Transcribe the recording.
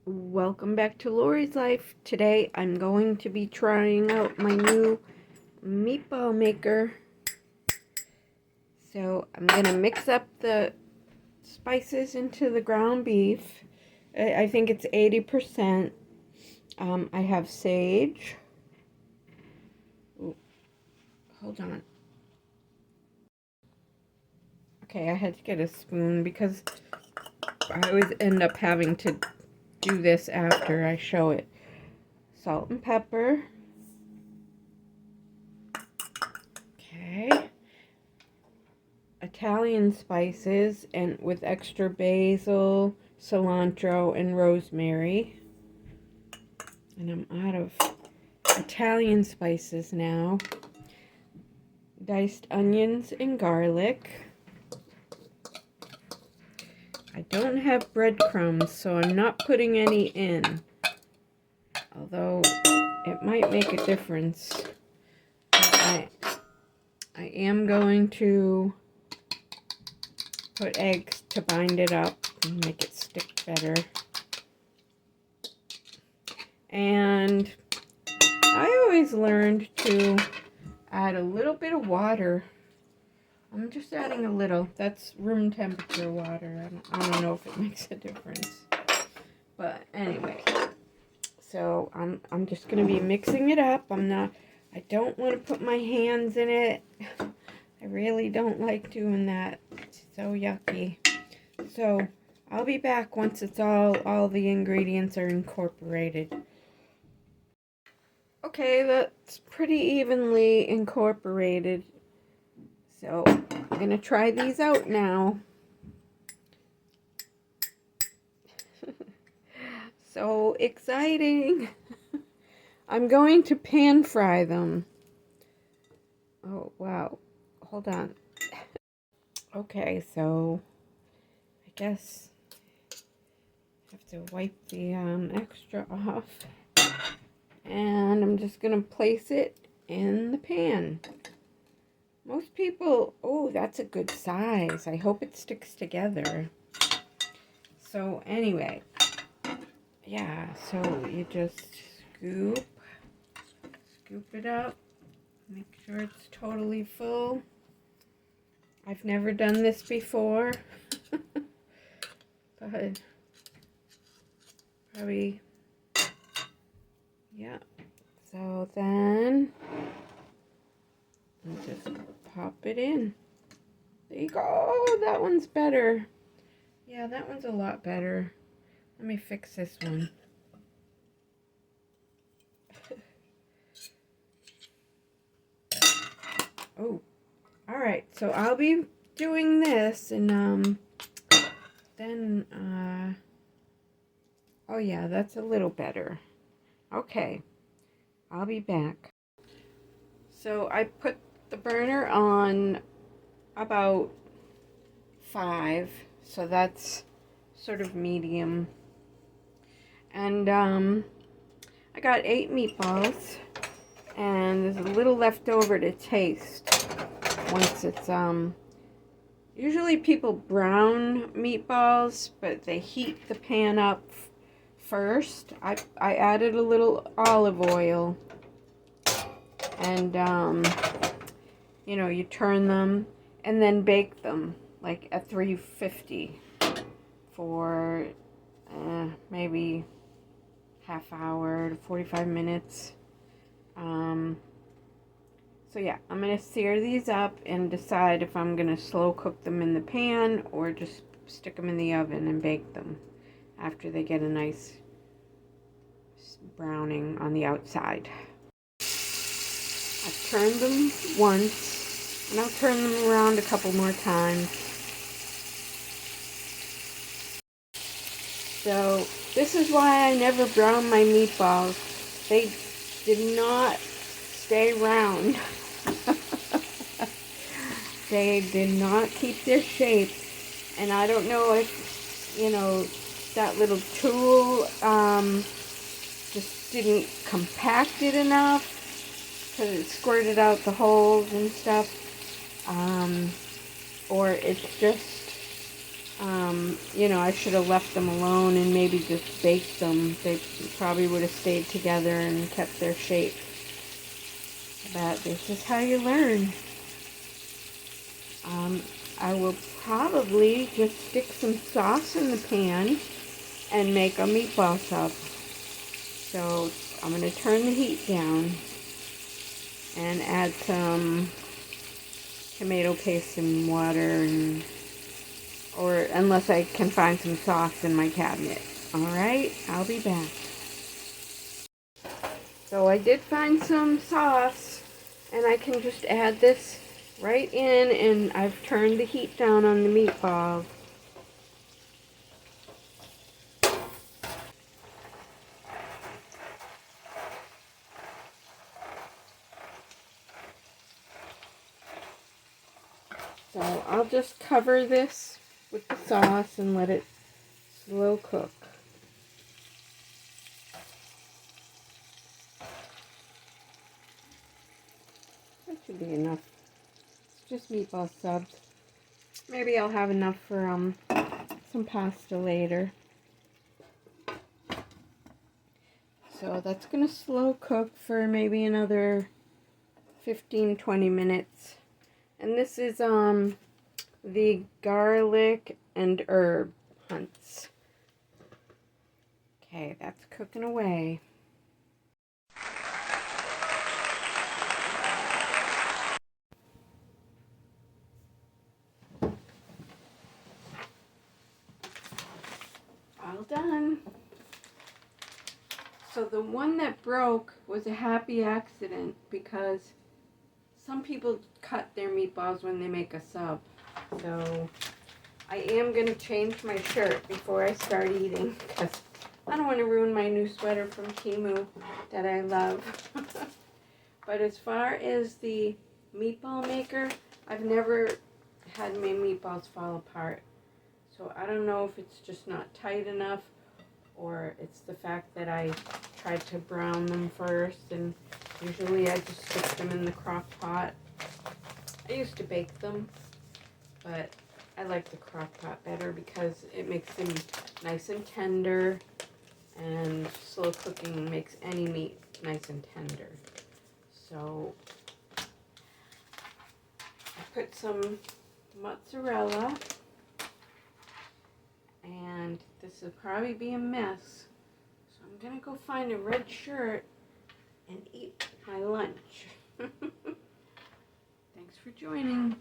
Welcome back to Lori's Life. Today I'm going to be trying out my new meatball maker. So I'm going to mix up the spices into the ground beef. I think it's 80%. I have sage. Ooh, hold on. Okay, I had to get a spoon because I always end up having to do this after I show it. Salt and pepper. Okay. Italian spices and with extra basil, cilantro, and rosemary. And I'm out of Italian spices now. Diced onions and garlic. I don't have breadcrumbs, so I'm not putting any in. Although it might make a difference. I am going to put eggs to bind it up and make it stick better. And I always learned to add a little bit of water. I'm just adding a little. That's room temperature water. I don't know if it makes a difference. But anyway, so I'm just going to be mixing it up. I don't want to put my hands in it. I really don't like doing that. It's so yucky. So I'll be back once it's all the ingredients are incorporated. Okay, that's pretty evenly incorporated. So I'm going to try these out now. So exciting. I'm going to pan fry them. Oh, wow. Hold on. Okay, so I guess I have to wipe the extra off. And I'm just going to place it in the pan. Most people, oh, that's a good size. I hope it sticks together. So anyway, yeah, so you just scoop it up. Make sure it's totally full. I've never done this before. But probably, yeah. So then I'll just pop it in. There you go. Oh, that one's better. Yeah, that one's a lot better. Let me fix this one. Oh, all right. So I'll be doing this, and then oh yeah, that's a little better. Okay, I'll be back. So I put the burner on about 5, so that's sort of medium. And I got 8 meatballs, and there's a little left over to taste once it's usually people brown meatballs, but they heat the pan up first. I added a little olive oil, and you know, you turn them and then bake them like at 350 for maybe half hour to 45 minutes. So yeah, I'm going to sear these up and decide if I'm going to slow cook them in the pan or just stick them in the oven and bake them after they get a nice browning on the outside. I've turned them once, and I'll turn them around a couple more times. So this is why I never brown my meatballs. They did not stay round. They did not keep their shape, and I don't know if, you know, that little tool just didn't compact it enough because it squirted out the holes and stuff, or it's just You know, I should have left them alone and maybe just baked them. They probably would have stayed together and kept their shape. But this is how you learn. I will probably just stick some sauce in the pan and make a meatball sub. So I'm going to turn the heat down and add some tomato paste and water, and or unless I can find some sauce in my cabinet. Alright, I'll be back. So I did find some sauce, and I can just add this right in, and I've turned the heat down on the meatballs. So I'll just cover this with the sauce and let it slow cook. That should be enough. It's just meatball subs. Maybe I'll have enough for some pasta later. So that's going to slow cook for maybe another 15-20 minutes. And this is the garlic and herb hunts. Okay, that's cooking away. All done. So the one that broke was a happy accident because some people cut their meatballs when they make a sub. So I am going to change my shirt before I start eating because I don't want to ruin my new sweater from Temu that I love. But as far as the meatball maker, I've never had my meatballs fall apart. So I don't know if it's just not tight enough, or it's the fact that I tried to brown them first, and usually I just stick them in the crock pot. I used to bake them, but I like the crock pot better because it makes them nice and tender, and slow cooking makes any meat nice and tender. So I put some mozzarella, and this will probably be a mess. So I'm gonna go find a red shirt and eat my lunch. Thanks for joining.